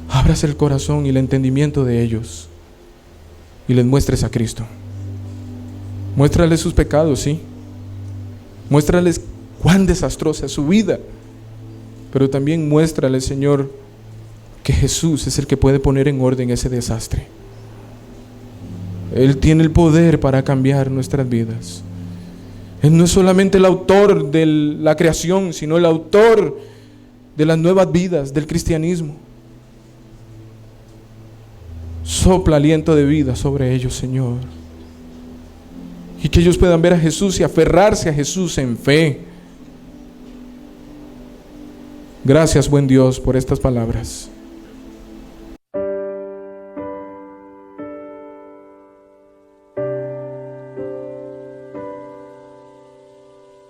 abras el corazón y el entendimiento de ellos y les muestres a Cristo. Muéstrales sus pecados, sí. Muéstrales cuán desastrosa es su vida, pero también muéstrales, Señor, que Jesús es el que puede poner en orden ese desastre. Él tiene el poder para cambiar nuestras vidas. Él no es solamente el autor de la creación, sino el autor de las nuevas vidas, del cristianismo. Sopla aliento de vida sobre ellos, Señor, y que ellos puedan ver a Jesús y aferrarse a Jesús en fe. Gracias, buen Dios, por estas palabras.